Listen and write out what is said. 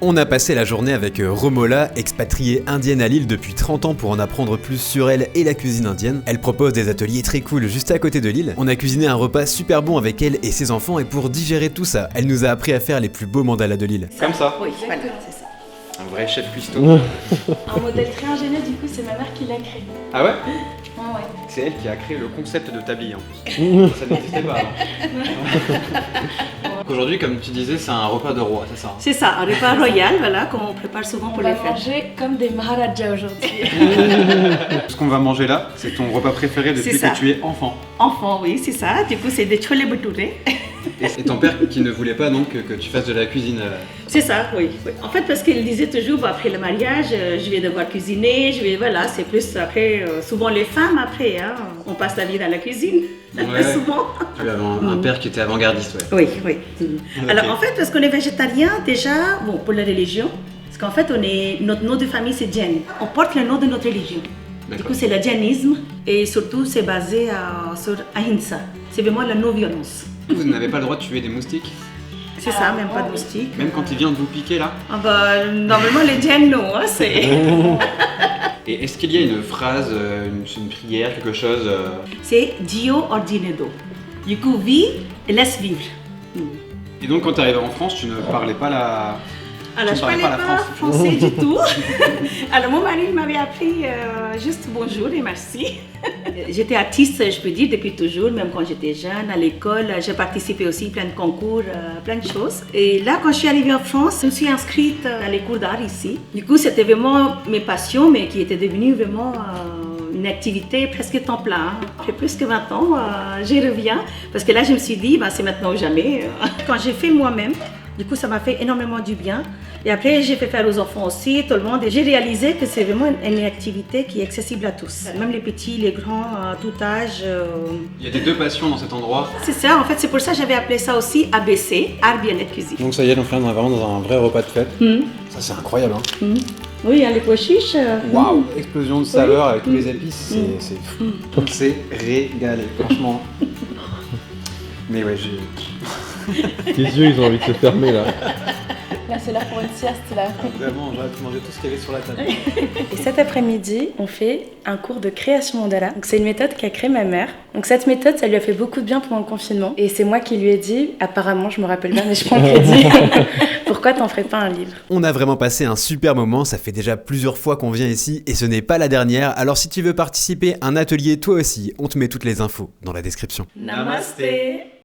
On a passé la journée avec Romola, expatriée indienne à Lille depuis 30 ans pour en apprendre plus sur elle et la cuisine indienne. Elle propose des ateliers très cool juste à côté de Lille. On a cuisiné un repas super bon avec elle et ses enfants et pour digérer tout ça, elle nous a appris à faire les plus beaux mandalas de Lille. Comme ça. Oui, voilà, c'est ça. Un vrai chef cuistot. Un modèle très ingénieux, du coup, c'est ma mère qui l'a créé. Ah ouais? Ouais. C'est elle qui a créé le concept de tablier en plus. Ça n'existait pas avant. Aujourd'hui, comme tu disais, c'est un repas de roi, c'est ça? C'est ça, un repas royal, voilà, comme on prépare souvent On pour va les fêtes. manger comme des maharajas aujourd'hui. Ce qu'on va manger là, c'est ton repas préféré depuis C'est ça. que tu es enfant. Enfant, oui, c'est ça. Du coup, c'est des chole bhaturés. Et ton père qui ne voulait pas donc que tu fasses de la cuisine. C'est ça, oui, oui. En fait, parce qu'il disait toujours, bah, après le mariage, je vais devoir cuisiner, voilà, c'est plus après, souvent les femmes après, hein, on passe la vie dans la cuisine, Ouais. souvent. Tu avais un père qui était avant-gardiste, ouais. Oui, oui. Alors en fait, parce qu'on est végétarien, déjà, bon, pour la religion, parce qu'en fait, notre nom de famille c'est Jain. On porte le nom de notre religion. Du D'accord. coup, c'est le jainisme et surtout, c'est basé sur Ahimsa. C'est vraiment la non-violence. Vous n'avez pas le droit de tuer des moustiques? C'est ça, même pas de moustiques. Même quand il vient de vous piquer là? Ah bah, normalement, les Jains, non, hein, c'est... Et est-ce qu'il y a une phrase, une prière, quelque chose C'est Dio Ordinedo. Du coup, vis et laisse vivre. Et donc quand tu arrivé en France, tu ne parlais pas la... Alors, Tu je ne ne parlais parlais pas la pas français du tout. Alors, mon mari m'avait appris juste bonjour et merci. J'étais artiste, je peux dire, depuis toujours, même quand j'étais jeune, à l'école. J'ai participé aussi à plein de concours, plein de choses. Et là, quand je suis arrivée en France, je me suis inscrite dans les cours d'art ici. Du coup, c'était vraiment mes passions, mais qui étaient devenues vraiment une activité presque temps plein. J'ai plus que 20 ans, j'y reviens. Parce que là, je me suis dit, c'est maintenant ou jamais. Quand j'ai fait moi-même, du coup, ça m'a fait énormément du bien. Et après, j'ai fait faire aux enfants aussi, tout le monde. Et j'ai réalisé que c'est vraiment une activité qui est accessible à tous. Même les petits, les grands, tout âge. Il y a tes deux passions dans cet endroit. C'est ça, en fait, c'est pour ça que j'avais appelé ça aussi ABC, Art Bien-être Cuisine. Donc ça y est, donc là on est vraiment dans un vrai repas de fête. Ça c'est incroyable hein. Oui, les pois chiches. Waouh, explosion de saveurs avec tous les épices, c'est fou. On s'est régalé, franchement. Mais ouais, Tes yeux, ils ont envie de se fermer là. Là, c'est l'heure pour une sieste, là. vraiment, j'aurais pu manger tout ce qu'il y avait sur la table. Et cet après-midi, on fait un cours de création mandala. Donc, c'est une méthode qu'a créée ma mère. Donc, cette méthode, ça lui a fait beaucoup de bien pendant le confinement. Et c'est moi qui lui ai dit, apparemment, je me rappelle pas, mais je prends le crédit. Pourquoi t'en ferais pas un livre? On a vraiment passé un super moment, ça fait déjà plusieurs fois qu'on vient ici et ce n'est pas la dernière, alors si tu veux participer à un atelier toi aussi, on te met toutes les infos dans la description. Namasté.